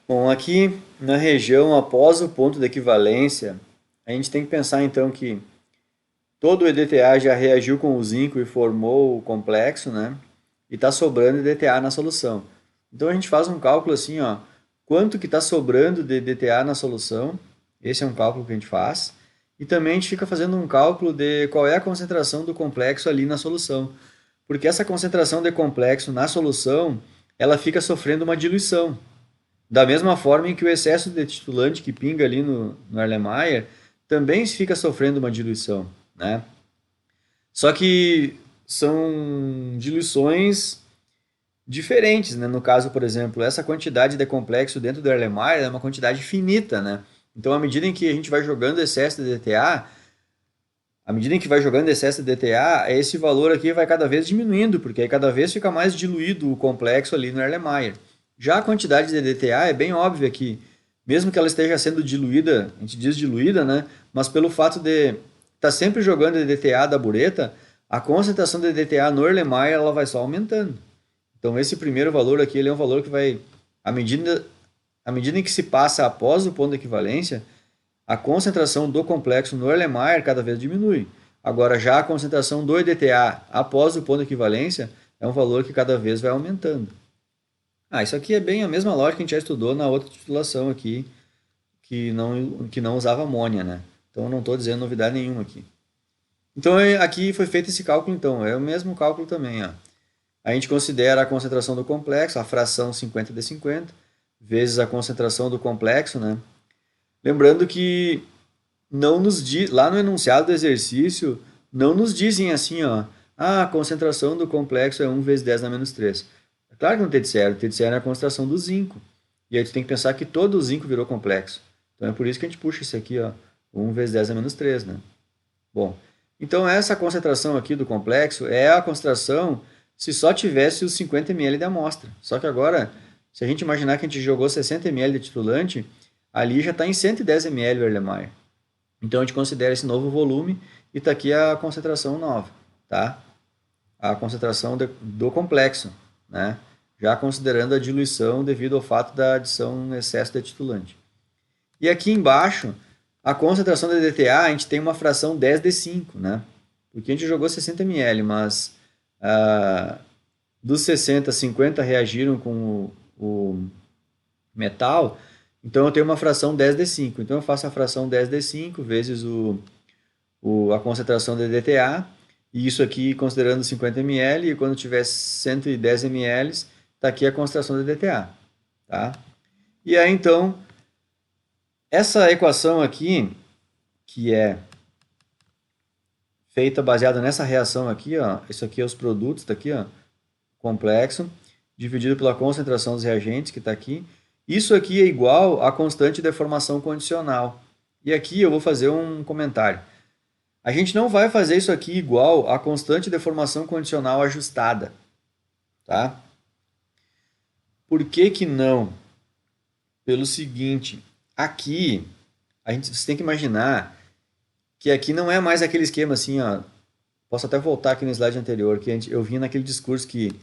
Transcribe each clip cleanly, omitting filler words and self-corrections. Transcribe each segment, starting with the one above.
Bom, aqui na região após o ponto de equivalência, a gente tem que pensar então que todo o EDTA já reagiu com o zinco e formou o complexo, né? E está sobrando EDTA na solução. Então a gente faz um cálculo assim, ó, quanto que está sobrando de EDTA na solução. Esse é um cálculo que a gente faz. E também a gente fica fazendo um cálculo de qual é a concentração do complexo ali na solução. Porque essa concentração de complexo na solução, ela fica sofrendo uma diluição. Da mesma forma em que o excesso de titulante que pinga ali no Erlenmeyer também fica sofrendo uma diluição, né? Só que são diluições diferentes, né? No caso, por exemplo, essa quantidade de complexo dentro do Erlenmeyer é uma quantidade finita, né? Então, à medida em que a gente vai jogando excesso de DTA, à medida em que vai jogando excesso de DTA, esse valor aqui vai cada vez diminuindo, porque aí cada vez fica mais diluído o complexo ali no Erlenmeyer. Já a quantidade de DTA é bem óbvia que, mesmo que ela esteja sendo diluída, a gente diz diluída, né? Mas pelo fato de estar tá sempre jogando de DTA da bureta, a concentração de DTA no Erlenmeyer ela vai só aumentando. Então esse primeiro valor aqui ele é um valor que vai, à medida em que se passa após o ponto de equivalência, a concentração do complexo no Erlenmeyer cada vez diminui. Agora, já a concentração do EDTA após o ponto de equivalência é um valor que cada vez vai aumentando. Isso aqui é bem a mesma lógica que a gente já estudou na outra titulação aqui, que não usava amônia, né? Então, eu não estou dizendo novidade nenhuma aqui. Então, aqui foi feito esse cálculo, então. É o mesmo cálculo também, ó. A gente considera a concentração do complexo, a fração 50 de 50, vezes a concentração do complexo, né? Lembrando que não nos diz, lá no enunciado do exercício, não nos dizem assim, ó, a concentração do complexo é 1 vezes 10 na menos 3. É claro que não tem de zero, tem de zero é a concentração do zinco. E aí tu tem que pensar que todo o zinco virou complexo. Então é por isso que a gente puxa isso aqui, ó, 1 vezes 10 na menos 3, né? Bom, então essa concentração aqui do complexo é a concentração se só tivesse os 50 ml de amostra. Só que agora, se a gente imaginar que a gente jogou 60 ml de titulante, ali já está em 110 ml o Erlenmeyer. Então a gente considera esse novo volume e está aqui a concentração nova, tá? A concentração do complexo, né? Já considerando a diluição devido ao fato da adição em excesso de titulante. E aqui embaixo, a concentração de DTA, a gente tem uma fração 10 de 5, né? Porque a gente jogou 60 ml, mas dos 60, 50 reagiram com o metal, então eu tenho uma fração 10 de 5. Então eu faço a fração 10 de 5 vezes a concentração de DTA, e isso aqui considerando 50 ml, e quando tiver 110 ml, está aqui a concentração de DTA. Tá? E aí então, essa equação aqui, que é feita baseada nessa reação aqui, ó, isso aqui é os produtos, tá aqui, ó, complexo, dividido pela concentração dos reagentes, que está aqui. Isso aqui é igual à constante de deformação condicional. E aqui eu vou fazer um comentário. A gente não vai fazer isso aqui igual à constante de deformação condicional ajustada. Tá? Por que que não? Pelo seguinte, aqui, você tem que imaginar que aqui não é mais aquele esquema assim, ó, posso até voltar aqui no slide anterior, que eu vi naquele discurso que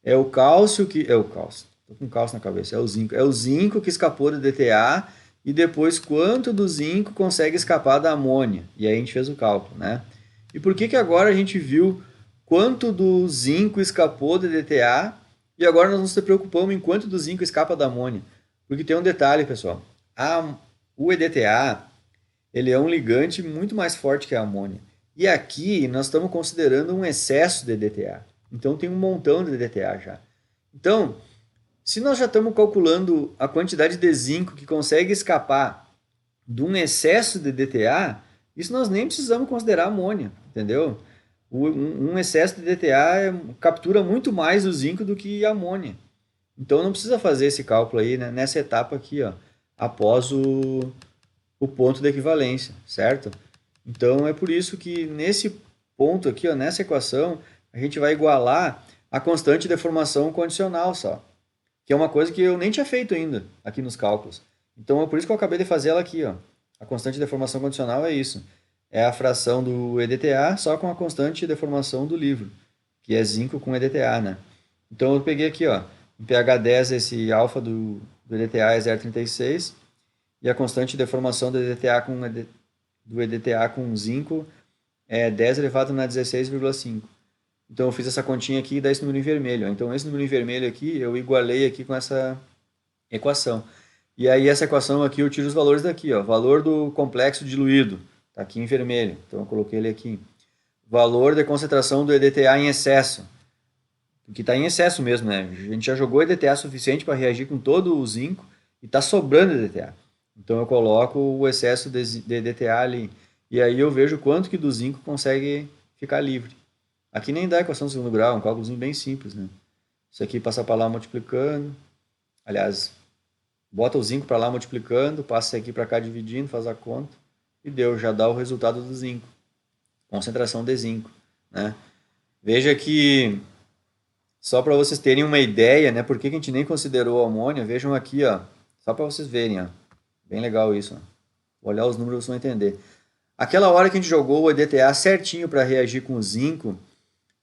é o cálcio que... É o cálcio. Tô com cálcio na cabeça. É o zinco. É o zinco que escapou do DTA e depois quanto do zinco consegue escapar da amônia. E aí a gente fez o cálculo, né? E por que que agora a gente viu quanto do zinco escapou do DTA e agora nós nos preocupamos em quanto do zinco escapa da amônia? Porque tem um detalhe, pessoal. O EDTA, ele é um ligante muito mais forte que a amônia. E aqui nós estamos considerando um excesso de DTA. Então tem um montão de DTA já. Então, se nós já estamos calculando a quantidade de zinco que consegue escapar de um excesso de DTA, isso nós nem precisamos considerar amônia, entendeu? Um excesso de DTA captura muito mais o zinco do que a amônia. Então não precisa fazer esse cálculo aí, né, nessa etapa aqui, ó, após o ponto de equivalência, certo? Então é por isso que nesse ponto aqui, ó, nessa equação, a gente vai igualar a constante de deformação condicional só, que é uma coisa que eu nem tinha feito ainda aqui nos cálculos. Então é por isso que eu acabei de fazer ela aqui, ó. A constante de deformação condicional é isso. É a fração do EDTA só com a constante de deformação do livro, que é zinco com EDTA, né? Então eu peguei aqui, ó, em pH 10 esse alfa do EDTA é 0,36 e a constante de deformação do EDTA com zinco é 10 elevado a 16,5. Então eu fiz essa continha aqui e dá esse número em vermelho. Então esse número em vermelho aqui eu igualei aqui com essa equação. E aí essa equação aqui eu tiro os valores daqui, ó. Valor do complexo diluído, tá aqui em vermelho. Então eu coloquei ele aqui. Valor de concentração do EDTA em excesso, que está em excesso mesmo, né? A gente já jogou EDTA suficiente para reagir com todo o zinco e está sobrando EDTA. Então eu coloco o excesso de EDTA ali. E aí eu vejo quanto que do zinco consegue ficar livre. Aqui nem dá equação de segundo grau, um cálculozinho bem simples, né? Isso aqui passa para lá multiplicando. Aliás, bota o zinco para lá multiplicando, passa isso aqui para cá dividindo, faz a conta e deu, já dá o resultado do zinco. Concentração de zinco, né? Veja que, só para vocês terem uma ideia, né, por que a gente nem considerou a amônia, vejam aqui, ó, só para vocês verem, ó, bem legal isso, ó. Vou olhar os números, vocês vão entender. Aquela hora que a gente jogou o EDTA certinho para reagir com o zinco,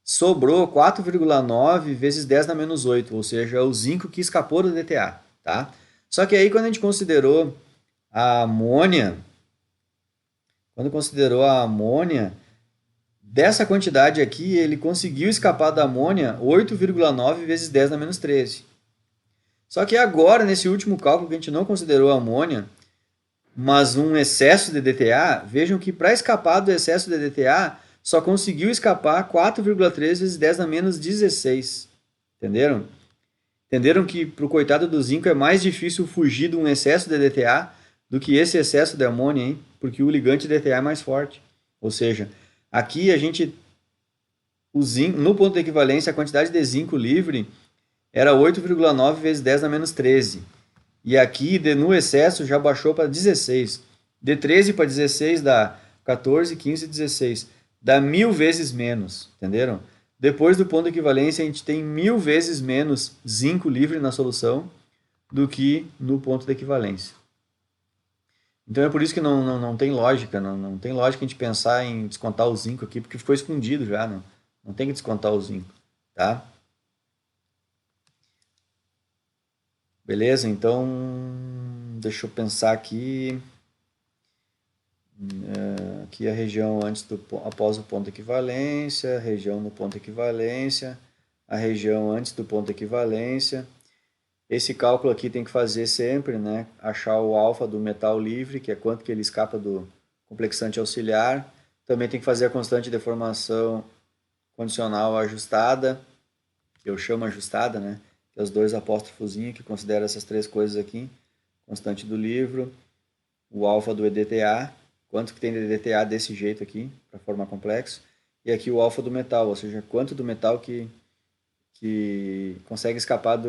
sobrou 4,9 vezes 10 na menos 8, ou seja, o zinco que escapou do EDTA, tá? Só que aí quando a gente considerou a amônia, dessa quantidade aqui, ele conseguiu escapar da amônia 8,9 vezes 10 na menos 13. Só que agora, nesse último cálculo que a gente não considerou a amônia, mas um excesso de DTA, vejam que para escapar do excesso de DTA, só conseguiu escapar 4,3 vezes 10 na menos 16. Entenderam? Entenderam que para o coitado do zinco é mais difícil fugir de um excesso de DTA do que esse excesso de amônia, hein? Porque o ligante DTA é mais forte. Ou seja, aqui a gente, o zinco, no ponto de equivalência, a quantidade de zinco livre era 8,9 vezes 10 na menos 13. E aqui, no excesso, já baixou para 16. De 13 para 16 dá 14, 15, 16. Dá 1000 vezes menos, entenderam? Depois do ponto de equivalência, a gente tem 1000 vezes menos zinco livre na solução do que no ponto de equivalência. Então é por isso que não tem lógica, não tem lógica a gente pensar em descontar o zinco aqui, porque ficou escondido já, não tem que descontar o zinco, tá? Beleza? Então, deixa eu pensar aqui. Aqui a região após o ponto de equivalência, região no ponto de equivalência, a região antes do ponto de equivalência. Esse cálculo aqui tem que fazer sempre, né? Achar o alfa do metal livre, que é quanto que ele escapa do complexante auxiliar. Também tem que fazer a constante de deformação condicional ajustada, que eu chamo ajustada, né? Que é os dois apóstrofozinhos que consideram essas três coisas aqui. Constante do livro, o alfa do EDTA, quanto que tem de EDTA desse jeito aqui, para formar complexo. E aqui o alfa do metal, ou seja, quanto do metal que consegue escapar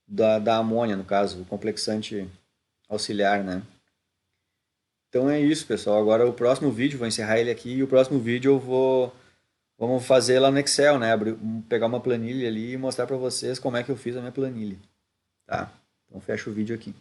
da amônia, no caso, o complexante auxiliar, né? Então é isso, pessoal. Agora o próximo vídeo, vou encerrar ele aqui, e o próximo vídeo vamos fazer lá no Excel, né? Pegar uma planilha ali e mostrar para vocês como é que eu fiz a minha planilha, tá? Então fecha o vídeo aqui.